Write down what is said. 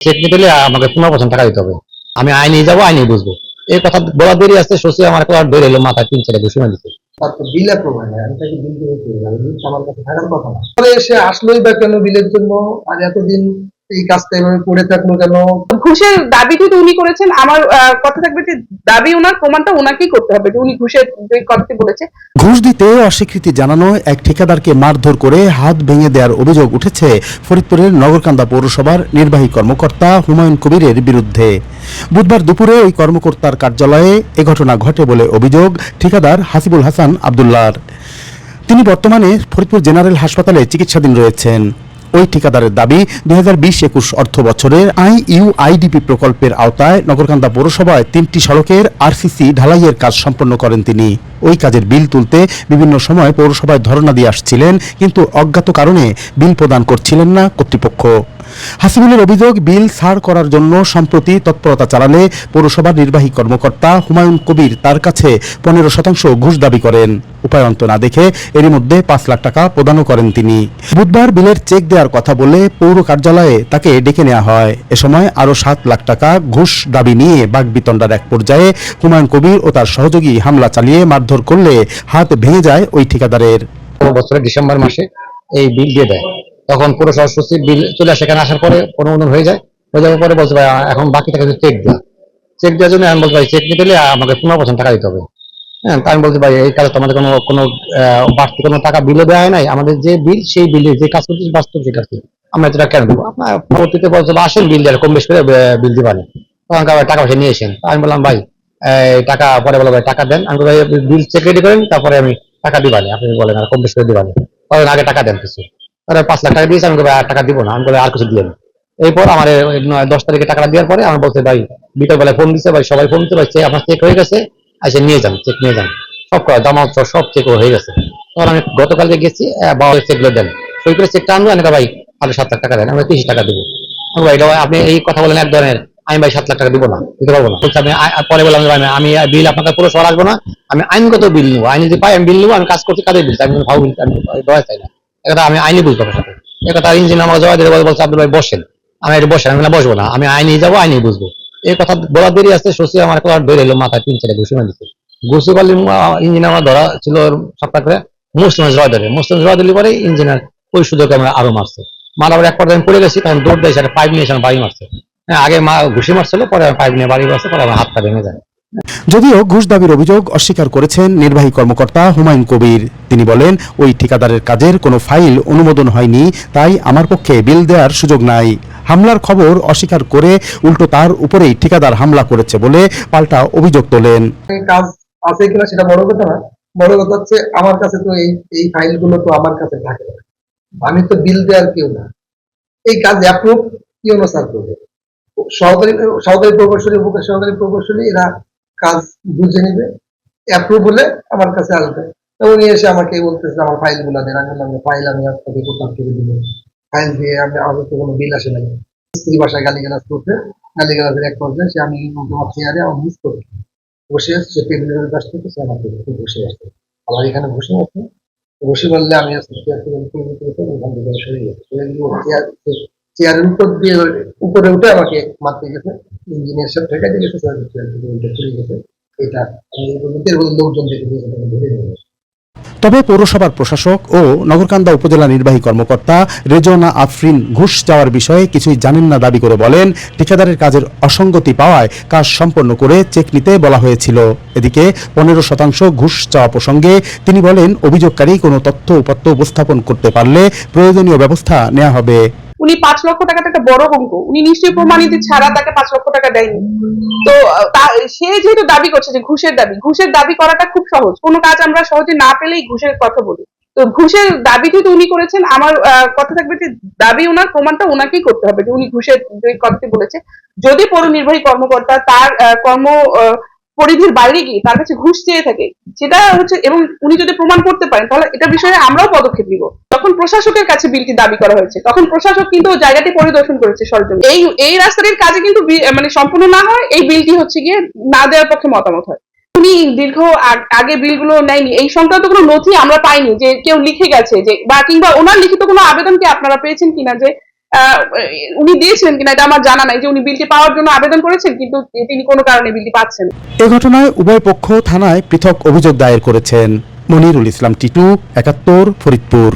Check নিতে হলে আমাকে 15% টাকা দিতে হবে। আমি আইনে যাবো, আইনে বুঝবো। এই কথা বলা দেরি আসতে শশী আমার আর বের এলো মাথায় 3-4 ঘুষি মারি দিচ্ছে। তারপর বিলে প্রমাণ আমি তাকে বিল দিয়ে আমার কাছে থাকার কথা না। পরে সে আসলোই বা কেন বিলের জন্য, আর এতদিন এই কাজটা এভাবে করে থাকলো কেন? ঘুষের দাবি যদি উনি করেছেন, আমার কথা থাকবে যে দাবি ওনার প্রমাণটা ওনাকেই করতে হবে যে উনি ঘুষের যে কথাটি বলেছে। ঘুষ দিতে অস্বীকৃতি জানানো এক ঠিকাদারকে মারধর করে হাত ভেঙে দেওয়ার অভিযোগ উঠেছে ফরিদপুরের নগরকান্দা পৌরসভার নির্বাহী কর্মকর্তা হুমায়ুন কবিরের বিরুদ্ধে। বুধবার দুপুরে ওই কর্মকর্তার কার্যালয়ে এ ঘটনা ঘটে বলে অভিযোগ ঠিকাদার হাসিবুল হাসান আব্দুল্লাহর। তিনি বর্তমানে ফরিদপুর জেনারেল হাসপাতালে চিকিৎসাধীন রয়েছেন। ওই ঠিকাদারের দাবি 2020-21 অর্থ বছরের IUIDP প্রকল্পের আওতায় নগরকান্দা পৌরসভায় 3টি সড়কের RCC ঢালাইয়ের কাজ সম্পন্ন করেন তিনি। ওই কাজের বিল তুলতে বিভিন্ন সময় পৌরসভায় ধরনা দিয়ে আসছিলেন, কিন্তু অজ্ঞাত কারণে বিল প্রদান করছিলেন না কর্তৃপক্ষ। হাসিবুলের অভিযোগ, বিল ছাড় করার জন্য সম্প্রতি তৎপরতা চালালে পৌরসভার নির্বাহী কর্মকর্তা হুমায়ুন কবির তার কাছে 15% ঘুষ দাবি করেন। উপায়ন্ত না দেখে এরই মধ্যে 5 লাখ টাকা প্রদানও করেন তিনি। বুধবার বিলের চেক দেওয়ার কথা বলে পৌর কার্যালয়ে তাকে ডেকে নেওয়া হয়। এ সময় আরও 7 লাখ টাকা ঘুষ দাবি নিয়ে বাকবিতণ্ডার এক পর্যায়ে হুমায়ুন কবির ও তার সহযোগী হামলা চালিয়ে মারধর করলে হাত ভেঙে যায় ওই ঠিকাদারের। বছরের ডিসেম্বর মাসে এই বিল দিয়ে দেয়, তখন পৌরসভা সচিব বিল চলে আসে, এখানে আসার পরে অনুমোদন হয়ে যাওয়ার পরে বলছে ভাই এখন বাকি টাকা চেক দেওয়ার জন্য আমি বলতে ভাই চেক নিতে হলে আমাকে 15% টাকা দিতে হবে। হ্যাঁ, তা আমি বলতে ভাই এই কাজে তো আমাদের কোনো বাড়তি কোনো টাকা বিলও দেওয়া হয় নাই, আমাদের যে বিল সেই বিলে যে কাজ করছি বাস্তব সেই কাজ আমরা এটা কেন দেবো? আপনার পরবর্তীতে বলছে আসেন বিল দেওয়ার কম বেশি করে বিল দিবানি, তখন টাকা পয়সা নিয়ে এসেন। আমি বললাম ভাই টাকা পরে বলো ভাই টাকা দেন, আমি ভাই বিল চেক রেডি করেন তারপরে আমি টাকা দিবানি, আপনি বলেন আর কম বেশি করে দিবানি, আগে টাকা দেন কিছু। তারা 5 লাখ টাকা দিয়েছে, আমি আর টাকা দিব না, আমি বলে আর কিছু দিয়ে না। এরপর আমার 10 তারিখে টাকা দেওয়ার পরে আমার বলছে ভাই বিকাল বেলায় ফোন দিচ্ছে, ভাই সবাই ফোন দিচ্ছে, ভাই আপনার চেক হয়ে গেছে, আচ্ছা নিয়ে যান, চেক নিয়ে যান, সব করা জমা সব চেক হয়ে গেছে। তখন আমি গতকালকে গেছি, বাবা চেকগুলো দেন, সই করে চেকটা আনবো, আমি ভাই আরো 7 লাখ টাকা দেন, আমি 30 টাকা দেবো। ভাই আপনি এই কথা বলেন এক ধরনের, আমি ভাই 7 লাখ টাকা দিব না, দিতে পারবো না। বলছে আমি পরে বললাম আমি বিল আপনাকে পুরো সর আসবো না, আমি আইনগত বিল নেবো, আইন যদি পাই আমি বিল নেবো, আমি কাজ করছি কাজের বিল, আমি ভাও বিল আমি দেওয়া চাই না, এটা আমি আইনি বুঝবো আপনার সাথে। একটা ইঞ্জিন আমাকে জমা দিয়ে বলছে আব্দুল ভাই বসেন, আমি এটা বসেন, আমি বসবো না, আমি আইনে যাবো, আইনে বুঝবো। এই কথা বলা দেরি আসতে শশী আমার বের এলো মাথায় 3-4 ঘুষি মারি দিচ্ছে। ঘুষি পারলে ইঞ্জিন আমার ধরা ছিল সপ্তাহ করে মুসলিম দিলে পরে ইঞ্জিনিয়ার ওই সুযোগে আমরা আরো মারছে, মারাবার এক পর্যায়ে আমি পড়ে গেছি, তখন দৌড় দেয় সেটা পাইপ নিয়ে এসে বাড়ি মারছে। হ্যাঁ, আগে ঘুষি মারছিল, পরে পাইপ নিয়ে বাড়ি মারছে, পরে আমার হাতটা ভেঙে যায়। যদিও ঘুষ দাবির অভিযোগ অস্বীকার করেছেন নির্বাহী কর্মকর্তা হুমায়ুন কবির। তিনি বলেন, ওই ঠিকাদারের কাজের কোনো ফাইল অনুমোদন হয়নি, তাই আমার পক্ষে বিল দেওয়ার সুযোগ নাই। হামলার খবর অস্বীকার করে উল্টো তার উপরেই ঠিকাদার হামলা করেছে বলে পাল্টা অভিযোগ তোলেন। কাজ আছে কিনা সেটা বড় কথা না, বড় কথা হচ্ছে আমার কাছে তো এই ফাইলগুলো তো আমার কাছে থাকে না, আমি তো বিল দেওয়ার কেউ না। এই কাজ অ্যাপ্রুভ কিউনো স্যার করবে, সহকারী প্রকৌশলী এরা কাজ বুঝে নিবে, অ্যাপ্রুভ হলে আমার কাছে আসবে। উনি এসে আমাকে বলতেছে আমার ফাইল গুলা দেন, আমি বললাম ফাইল আমি আপনাকে কোথাও থেকে দিব, ফাইল দিয়ে আমাদের তো কোনো বিল আসে নাই। স্ত্রী বাসায় গালিগালাজ করতে, গালিগালাজের এক পর্যায়ে সে আমি তোমার চেয়ারে আমার মিস করি বসে আছে, সে টেবিলের কাছ থেকে সে আমাকে বসে আছে, আমার এখানে বসে আছে, বসে বললে আমি চেয়ারের উপর দিয়ে উপরে উঠে আমাকে মারতে গেছে, ইঞ্জিনিয়ার সাহেব ঠেকাইতে গেছে, চলে গেছে। এটা লোকজন দেখে ধরে নিয়ে। তবে পৌরসভার প্রশাসক ও নগরকান্দা উপজেলা নির্বাহী কর্মকর্তা রেজওয়ানা আফরিন ঘুষ চাওয়ার বিষয়ে কিছুই জানেন না দাবি করে বলেন, ঠিকাদারের কাজের অসঙ্গতি পাওয়ায় কাজ সম্পন্ন করে চেক নিতে বলা হয়েছিল। এদিকে 15% ঘুষ চাওয়া প্রসঙ্গে তিনি বলেন, অভিযোগকারী কোনো তথ্য উপাত্ত উপস্থাপন করতে পারলে প্রয়োজনীয় ব্যবস্থা নেওয়া হবে। উনি 5 লক্ষ টাকাটা একটা বড় অঙ্ক, উনি নিশ্চয়ই প্রমাণিত ছাড়া তাকে 5 লক্ষ টাকা দেয়নি। তো সে যেহেতু দাবি করছে যে ঘুষের দাবি করাটা খুব সহজ, কোনো কাজ আমরা সহজে না পেলেই ঘুষের কথা বলি। তো ঘুষের দাবি যেহেতু উনি করেছেন, আমার কথা থাকবে যে দাবি ওনার প্রমাণটা ওনাকেই করতে হবে যে উনি ঘুষের যে কথাটি বলেছে। যদি পৌর নির্বাহী কর্মকর্তা তার কর্ম পরিধির বাইরে গিয়ে তার কাছে ঘুষ চেয়ে থাকে, সেটা হচ্ছে, এবং উনি যদি প্রমাণ করতে পারেন, তাহলে এটা বিষয়ে আমরাও পদক্ষেপ নিব। তখন প্রশাসকের কাছে বিলটি দাবি করা হয়েছে, তখন প্রশাসক কিন্তু জায়গাটি পরিদর্শন করেছে সরজমিনে। এই রাস্তাটির কাজে কিন্তু মানে সম্পূর্ণ না হয় এই বিলটি হচ্ছে গিয়ে না দেওয়ার পক্ষে মতামত হয়। উনি দীর্ঘ আগে বিলগুলো নেয়নি, এই সংক্রান্ত কোনো নথি আমরা পাইনি যে কেউ লিখে গেছে যে, বা কিংবা ওনার লিখিত কোনো আবেদন কি আপনারা পেয়েছেন কিনা যে উনি দিয়েছিলেন কিনা এটা আমার জানা নাই, যে উনি বিলটি পাওয়ার জন্য আবেদন করেছেন কিন্তু তিনি কোনো কারণে বিলটি পাচ্ছেন। এ ঘটনায় উভয় পক্ষ থানায় পৃথক অভিযোগ দায়ের করেছেন। মনিরুল ইসলাম টিটু, ৭১, ফরিদপুর।